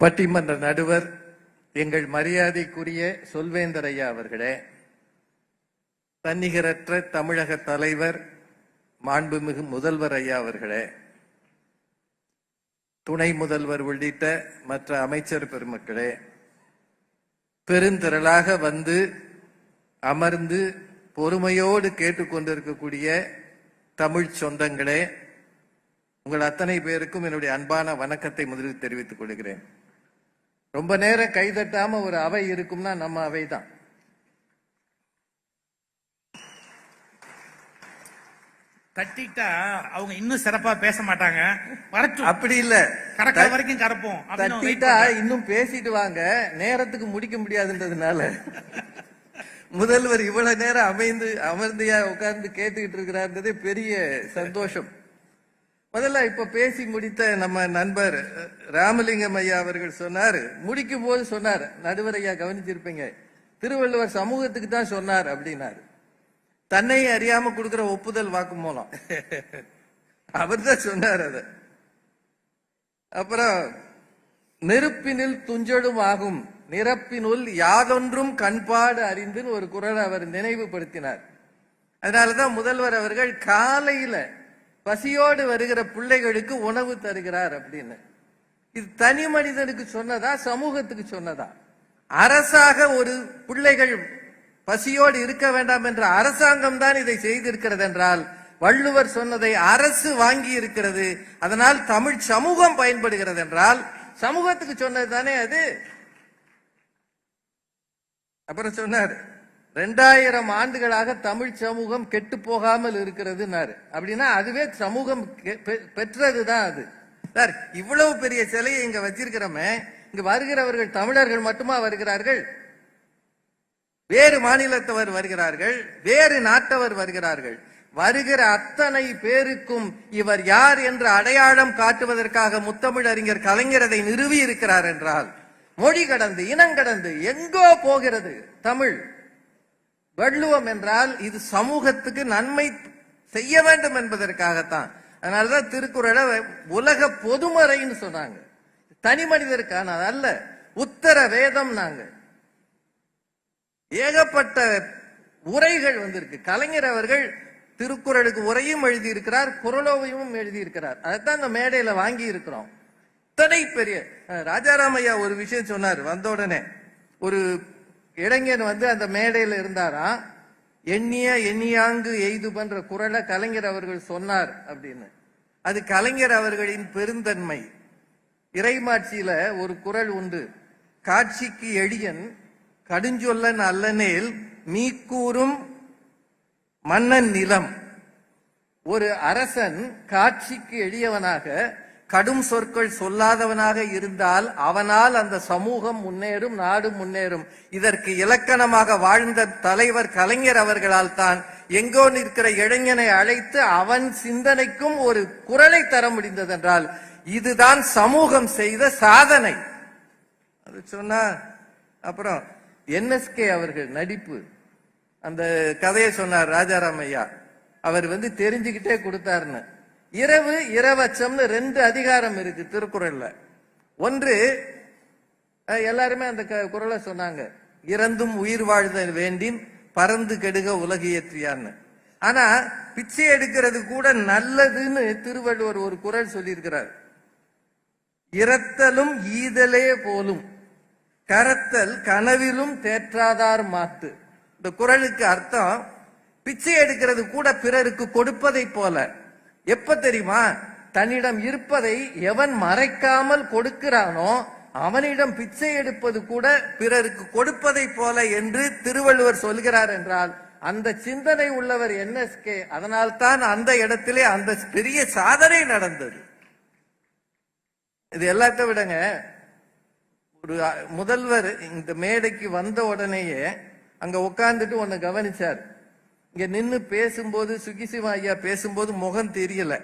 பட்டிமன்ற நடுவர் எங்கள் மரியாதைக்குரிய சொல்வேந்தர் ஐயா அவர்களே, தன்னிகரற்ற தமிழக தலைவர் மாண்புமிகு முதல்வர் ஐயா அவர்களே, துணை முதல்வர் உள்ளிட்ட மற்ற அமைச்சர் பெருமக்களே, பெருந்திரளாக வந்து அமர்ந்து பொறுமையோடு கேட்டுக்கொண்டிருக்கக்கூடிய தமிழ் சொந்தங்களே, உங்கள் அத்தனை பேருக்கும் என்னுடைய அன்பான வணக்கத்தை முதலில் தெரிவித்துக் கொள்கிறேன். ரொம்ப நேரம் கைதட்டாம ஒரு அவை இருக்கும்னா நம்ம அவைதான். தட்டிட்டா அவங்க இன்னும் சிறப்பா பேச மாட்டாங்க. அப்படி இல்ல, கரெக்டா வரைக்கும் கறப்போம். தட்டிட்டா இன்னும் பேசிட்டு வாங்க, நேரத்துக்கு முடிக்க முடியாதுன்றதுனால முதல்வர் இவ்வளவு நேரம் அமர்ந்தியா உட்கார்ந்து கேட்டுக்கிட்டு இருக்கிறார்ன்றதே பெரிய சந்தோஷம். முதல்ல இப்ப பேசி முடித்த நம்ம நண்பர் ராமலிங்கம் ஐயா அவர்கள் சொன்னார், முடிக்கும் போது சொன்னார், நடுவர் ஐயா கவனிச்சிருப்பீங்க, திருவள்ளுவர் சமூகத்துக்கு தான் சொன்னார் அப்படின்னாரு. தன்னை அறியாம கொடுக்கிற ஒப்புதல் வாக்கு மூலம் அவர் தான் சொன்னார். அத அப்புறம் நெருப்பினில் துஞ்சலும் ஆகும் நிரப்பினுள் யாதொன்றும் கண்பாடு அறிந்துன்னு ஒரு குறளை அவர் நினைவுபடுத்தினார். அதனாலதான் முதல்வர் அவர்கள் காலையில பசியோடு வருகிற பிள்ளைகளுக்கு உணவு தருகிறார் அப்படின்னு. இது தனி மனிதனுக்கு சொன்னதா, சமூகத்துக்கு சொன்னதா? அரசாக ஒரு பிள்ளைகள் பசியோடு இருக்க வேண்டாம் என்ற அரசாங்கம் தான் இதை செய்திருக்கிறது என்றால், வள்ளுவர் சொன்னதை அரசு வாங்கி இருக்கிறது, அதனால் தமிழ் சமூகம் பயன்படுகிறது என்றால் சமூகத்துக்கு சொன்னது தானே அது. அப்புறம் சொன்னார், 2000 ஆண்டுகளாக தமிழ் சமூகம் கெட்டு போகாமல் இருக்கிறது. அப்படின்னா அதுவே சமூகம் பெற்றதுதான் அது. சார், இவ்வளவு பெரிய சிலையை இங்க வச்சிருக்கிறோமே, இங்க வருகிறவர்கள் தமிழர்கள் மட்டுமா வருகிறார்கள்? வேறு மாநிலத்தவர் வருகிறார்கள், வேறு நாட்டவர் வருகிறார்கள். வருகிற அத்தனை பேருக்கும் இவர் யார் என்று அடையாளம் காட்டுவதற்காக முத்தமிழ் அறிஞர் கலைஞர் அதை நிறுவி இருக்கிறார் என்றால், மொழி கடந்து இனங்கடந்து எங்கோ போகிறது தமிழ். வள்ளுவம் என்றால் இது சமூகத்துக்கு நன்மை செய்ய வேண்டும் என்பதற்காகத்தான். அதனாலதான் திருக்குறளை உலக பொதுமறைன்னு சொன்னாங்க. தனி மனிதருக்கான அல்ல, உத்தர வேதம். நாங்க ஏகப்பட்ட உரைகள் வந்திருக்கு. கலைஞர் அவர்கள் திருக்குறளுக்கு உரையும் எழுதியிருக்கிறார், குறளோவையும் எழுதியிருக்கிறார். அதைத்தான் இந்த மேடையில வாங்கி இருக்கிறோம். இத்தனை பெரிய ராஜாராமையா ஒரு விஷயம் சொன்னார். வந்த உடனே ஒரு இளைஞன் வந்து அந்த மேடையில இருந்தாரா, எண்ணிய எண்ணியாங்கு எய்து பண்ற குறளை கலைஞர் அவர்கள் சொன்னார் அப்படின்னு. அது கலைஞர் அவர்களின் பெருந்தன்மை. இறைமாட்சியில ஒரு குறள் உண்டு, காட்சிக்கு எளியன் கடுஞ்சொல்லன் அல்லனேல் மீக்கூறும் மன்னன் நிலம். ஒரு அரசன் காட்சிக்கு எளியவனாக கடும் சொற்கள் சொல்லாதவனாக இருந்தால் அவனால் அந்த சமூகம் முன்னேறும், நாடு முன்னேறும். இதற்கு இலக்கணமாக வாழ்ந்த தலைவர் கலைஞர் அவர்களால் தான் எங்கோ நிற்கிற இளைஞனை அழைத்து அவன் சிந்தனைக்கும் ஒரு குரலை தர முடிந்தது என்றால் இதுதான் சமூகம் செய்த சாதனை. அது சொன்னா அப்புறம் NSK அவர்கள் நடிப்பு அந்த கதையை சொன்னார் ராஜாராமையா. அவர் வந்து தெரிஞ்சுக்கிட்டே கொடுத்தாருன்னு. இரவு இரவச்சம்னு 2 அதிகாரம் இருக்கு திருக்குறள்ல. ஒன்று, எல்லாருமே அந்த குறளை சொன்னாங்க, இறந்தும் உயிர் வாழ்தல் வேண்டின் பறந்து கெடுக உலகியற்றியான்னு. ஆனா பிச்சை எடுக்கிறது கூட நல்லதுன்னு திருவள்ளுவர் ஒரு குறள் சொல்லியிருக்கிறார். இரத்தலும் ஈதலே போலும் கரத்தல் கனவிலும் தேற்றாதார் மாத்து. இந்த குறளுக்கு அர்த்தம், பிச்சை எடுக்கிறது கூட பிறருக்கு கொடுப்பதை போல. எப்ப தெரியுமா? தன்னிடம் இருப்பதை எவன் மறைக்காமல் கொடுக்கிறானோ அவனிடம் பிச்சை எடுப்பது கூட பிறருக்கு கொடுப்பதை போல என்று திருவள்ளுவர் சொல்கிறார் என்றால் அந்த சிந்தனை உள்ளவர் NSK. அதனால்தான் அந்த இடத்திலே அந்த பெரிய சாதனை நடந்தது. இது எல்லாத்த விடங்க, ஒரு முதல்வர் இந்த மேடைக்கு வந்த உடனேயே அங்க உட்கார்ந்துட்டு ஒன்னு கவனிச்சார். இங்க நின்னு பேசும்போது சுகிசிவா ஐயா பேசும்போது முகம் தெரியல.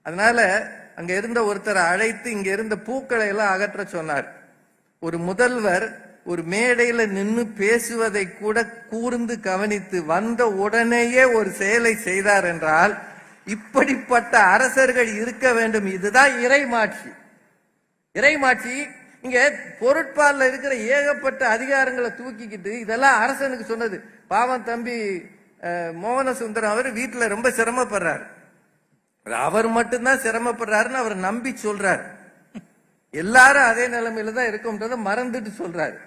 அதனால அங்க இருந்த ஒருத்தரை அழைத்து இங்க இருந்த பூக்களை எல்லாம் அகற்ற சொன்னார். ஒரு முதல்வர் ஒரு மேடையில நின்னு பேசுவதை கூட கூர்ந்து கவனித்து வந்த உடனேயே ஒரு செயலை செய்தார் என்றால் இப்படிப்பட்ட அரசர்கள் இருக்க வேண்டும். இதுதான் இறைமாட்சி. இறைமாட்சி இங்க பொருட்பால்ல இருக்கிற ஏகப்பட்ட அதிகாரங்களை தூக்கிக்கிட்டு இதெல்லாம் அரசனுக்கு சொன்னது. பாவம் தம்பி மோகன சுந்தரம் அவர் வீட்டுல ரொம்ப சிரமப்படுறாரு. அவர் மட்டும்தான் சிரமப்படுறாருன்னு அவர் நம்பி சொல்றாரு. எல்லாரும் அதே நிலைமையில தான் இருக்கும்ன்றத மறந்துட்டு சொல்றாரு.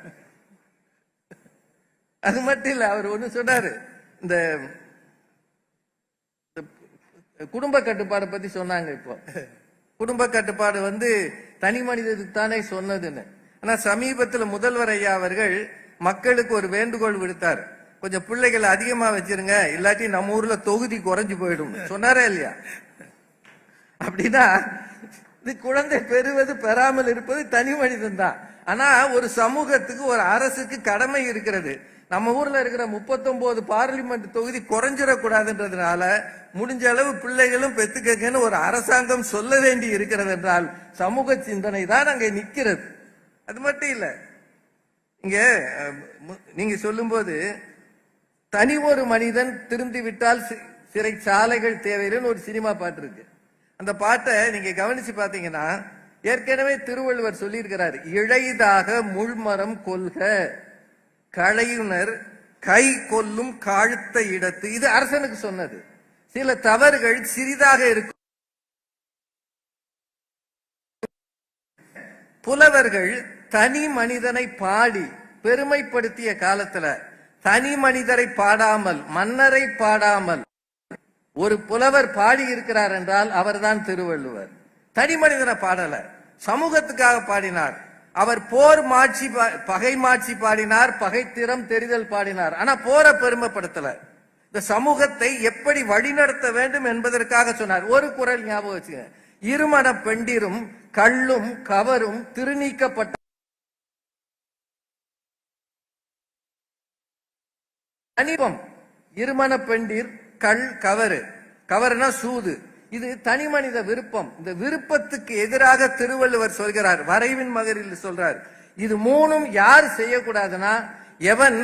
அது மட்டும் இல்ல, அவர் ஒண்ணு சொன்னாரு, இந்த குடும்ப கட்டுப்பாடு பத்தி சொன்னாங்க. இப்போ குடும்ப கட்டுப்பாடு தனி மனிதனுக்கு தானே சொன்னதுன்னு. ஆனா சமீபத்துல முதல்வர் ஐயா அவர்கள் மக்களுக்கு ஒரு வேண்டுகோள் விடுத்தார். கொஞ்சம் பிள்ளைகளை அதிகமா வச்சிருங்க, இல்லாட்டி நம்ம ஊர்ல தொகுதி குறைஞ்சு போயிடும் சொன்னாரே இல்லையா? அப்படின்னா இது குழந்தை பெறுவது பெறாமல் இருப்பது தனி மனிதன் தான். ஆனா ஒரு சமூகத்துக்கு ஒரு அரசுக்கு கடமை இருக்கிறது. நம்ம ஊர்ல இருக்கிற 39 பார்லிமெண்ட் தொகுதி குறைஞ்சிடக்கூடாதுன்றதுனால முடிஞ்ச அளவு பிள்ளைகளும் பெத்துக்கன்னு ஒரு அரசாங்கம் சொல்ல வேண்டி இருக்கிறது என்றால் சமூக சிந்தனை தான் அங்க நிக்கிறது. அது மட்டும் இல்ல, இங்க நீங்க சொல்லும் போது தனி ஒரு மனிதன் திருந்தி விட்டால் சிறைச்சாலைகள் தேவையில்லைன்னு ஒரு சினிமா பாட்டு இருக்கு. அந்த பாட்டை நீங்க கவனிச்சு பாத்தீங்கன்னா ஏற்கனவே திருவள்ளுவர் சொல்லியிருக்கிறார், இழைதாக முள்மரம் கொள்க களையுனர் கை கொல்லும் காழ்த்த இடத்து. இது அரசனுக்கு சொன்னது. சில தவறுகள் சிறிதாக இருக்கும். புலவர்கள் தனி மனிதனை பாடி பெருமைப்படுத்திய காலத்துல தனி மனிதரை பாடாமல் மன்னரை பாடாமல் ஒரு புலவர் பாடி இருக்கிறார் என்றால் அவர்தான் திருவள்ளுவர். தனி மனிதனை பாடல, சமூகத்துக்காக பாடினார். அவர் போர் மாட்சி பகை மாட்சி பாடினார், பகைத்திறம் தெரிதல் பாடினார். ஆனா போர பெருமைப்படுத்தல. இந்த சமூகத்தை எப்படி வழிநடத்த வேண்டும் என்பதற்காக சொன்னார். ஒரு குறள் ஞாபகம் வச்சுங்க, இருமண பெண்டிரும் கள்ளும் கவரும் திருநீக்கப்பட்ட அனிபம். இருமண பெண்டிர் கள் கவரு, கவருனா சூது. இது தனி மனித விருப்பம். இந்த விருப்பத்துக்கு எதிராக திருவள்ளுவர் சொல்கிறார், வரைவின் மகரில் சொல்றார். இது மூணும் யார் செய்யக்கூடாதுன்னா, எவன்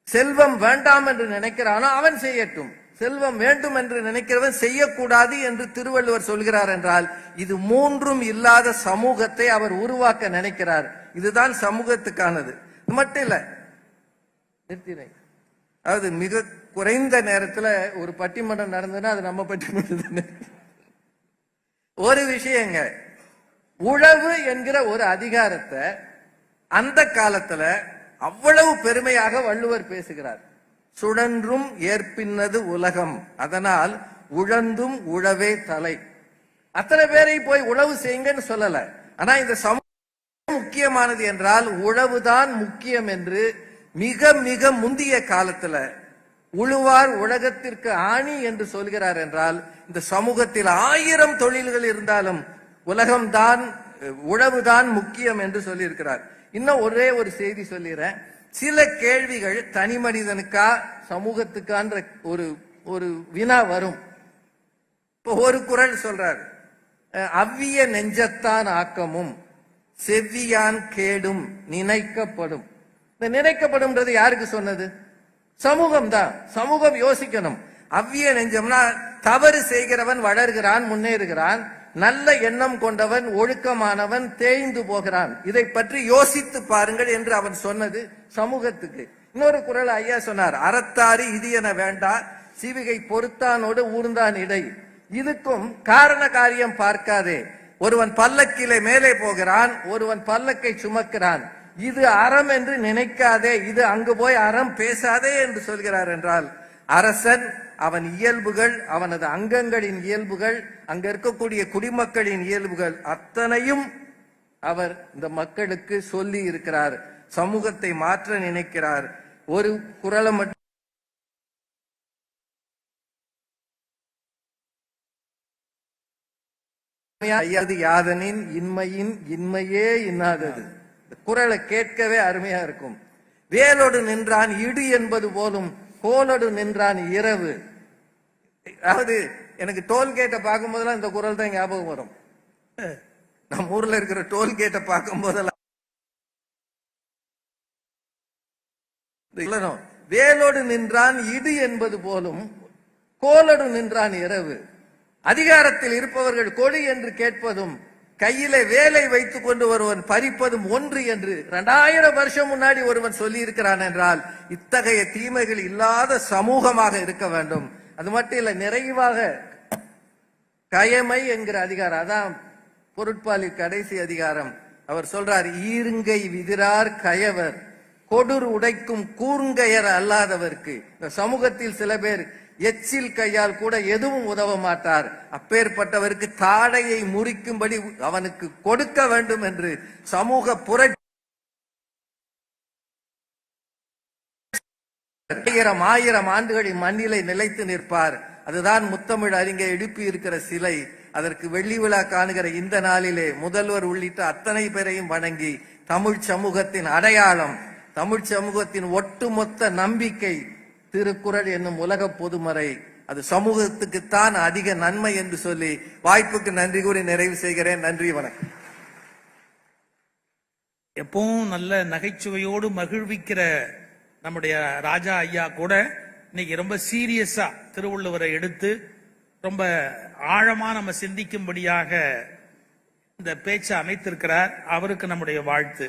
செல்வம் வேண்டாம் என்று நினைக்கிறானோ அவன் செய்யட்டும், செல்வம் வேண்டும் என்று நினைக்கிறவன் செய்யக்கூடாது என்று திருவள்ளுவர் சொல்கிறார் என்றால் இது மூன்றும் இல்லாத சமூகத்தை அவர் உருவாக்க நினைக்கிறார். இதுதான் சமூகத்துக்கானது. இது மட்டும் இல்ல, நிறுத்தினேன். அதாவது மிக குறைந்த நேரத்துல ஒரு பட்டிமன்றம் நடந்ததுன்னா அது நம்ம பட்டிமன்றம். ஒரு விஷயங்க, உழவு என்கிற ஒரு அதிகாரத்தை அந்த காலத்துல அவ்வளவு பெருமையாக வள்ளுவர் பேசுகிறார். சுழன்றும் ஏற்பின்னது உலகம், அதனால் உழந்தும் உழவே தலை. அத்தனை பேரை போய் உழவு செய்யுங்கன்னு சொல்லல. ஆனா இந்த சமூகம் முக்கியமானது என்றால் உழவுதான் முக்கியம் என்று மிக மிக முந்திய காலத்துல உழுவார் உலகத்திற்கு ஆணி என்று சொல்கிறார் என்றால் இந்த சமூகத்தில் 1000 தொழில்கள் இருந்தாலும் உலகம்தான் உழவுதான் முக்கியம் என்று சொல்லியிருக்கிறார். இன்னும் ஒரே ஒரு செய்தி சொல்லிடுறேன். சில கேள்விகள் தனி மனிதனுக்கா சமூகத்துக்கான்ற ஒரு வினா வரும். இப்போ ஒரு குறள் சொல்றார், அவ்விய நெஞ்சத்தான் ஆக்கமும் செவ்வியான் கேடும் நினைக்கப்படும். இந்த நினைக்கப்படும்ன்றது யாருக்கு சொன்னது? சமூகம் தான். சமூகம் யோசிக்கணும். அவ்விய நெஞ்சம்னா தவறு செய்கிறவன் வளர்கிறான், முன்னேறுகிறான். நல்ல எண்ணம் கொண்டவன் ஒழுக்கமானவன் தேய்ந்து போகிறான். இதை பற்றி யோசித்து பாருங்கள் என்று அவன் சொன்னது சமூகத்துக்கு. இன்னொரு குறள் ஐயா சொன்னார், அறத்தாறு இது என வேண்டா சிவிகை பொறுத்தானோடு ஊர்ந்தான் இடை. இதுக்கும் காரண காரியம் பார்க்காதே. ஒருவன் பல்லக்கிலே மேலே போகிறான், ஒருவன் பல்லக்கை சுமக்கிறான். இது அறம் என்று நினைக்காதே, இது அங்கு போய் அறம் பேசாதே என்று சொல்கிறார் என்றால் அரசன் அவன் இயல்புகள், அவனது அங்கங்களின் இயல்புகள், அங்க இருக்கக்கூடிய குடிமக்களின் இயல்புகள் அத்தனையும் அவர் இந்த மக்களுக்கு சொல்லி இருக்கிறார். சமூகத்தை மாற்ற நினைக்கிறார். ஒரு குறளை மட்டும் யாதனின் இன்மையின் இன்மையே இன்னாதது. குறளை கேட்கவே அருமையா இருக்கும். வேலோடு நின்றான் இடு என்பது போலும் கோலோடு நின்றான் இரவு. அதாவது எனக்கு டோல்கேட்டை பார்க்கும் போதெல்லாம் இந்த குறள் தான் ஞாபகம் வரும். நம்ம ஊர்ல இருக்கிற டோல்கேட்டை பார்க்கும் போதெல்லாம் வேலோடு நின்றான் இடு என்பது போலும் கோலோடு நின்றான் இரவு. அதிகாரத்தில் இருப்பவர்கள் கொடி என்று கேட்பதும் கையிலே வேலை வைத்துக் கொண்டு ஒருவன் பறிப்பதும் ஒன்று என்று 2000 வருஷம் முன்னாடி ஒருவன் சொல்லி இருக்கிறான் என்றால் இத்தகைய தீமைகள் இல்லாத சமூகமாக இருக்க வேண்டும். அது மட்டும் இல்ல, நிறைவாக கயமை என்கிற அதிகாரம், அதான் பொருட்பாலில் கடைசி அதிகாரம். அவர் சொல்றார், ஈருங்கை விதிரார் கயவர் கொடுர் உடைக்கும் கூர்ங்கையர் அல்லாதவர்க்கு. இந்த சமூகத்தில் சில பேர் எச்சில் கையால் கூட எதுவும் உதவ மாட்டார். அப்பேற்பட்டவருக்கு தாடையை முறிக்கும்படி அவனுக்கு கொடுக்க வேண்டும் என்று சமூக புரட்சி 1000 ஆண்டுகளின் மண்ணிலை நிலைத்து நிற்பார். அதுதான் முத்தமிழ் அறிஞர் எழுப்பி இருக்கிற சிலை. அதற்கு வெள்ளி விழா காணுகிற இந்த நாளிலே முதல்வர் உள்ளிட்ட அத்தனை பேரையும் வணங்கி, தமிழ் சமூகத்தின் அடையாளம், தமிழ் சமூகத்தின் ஒட்டுமொத்த நம்பிக்கை திருக்குறள் என்னும் உலக பொதுமறை, அது சமூகத்துக்குத்தான் அதிக நன்மை என்று சொல்லி வாய்ப்புக்கு நன்றி கூறி நிறைவு செய்கிறேன். நன்றி, வணக்கம். எப்பவும் நல்ல நகைச்சுவையோடு மகிழ்விக்கிற நம்முடைய ராஜா ஐயா கூட இன்னைக்கு ரொம்ப சீரியஸா திருவள்ளுவரை எடுத்து ரொம்ப ஆழமா நம்ம சிந்திக்கும்படியாக இந்த பேச்சை அமைத்திருக்கிறார். அவருக்கு நம்முடைய வாழ்த்து.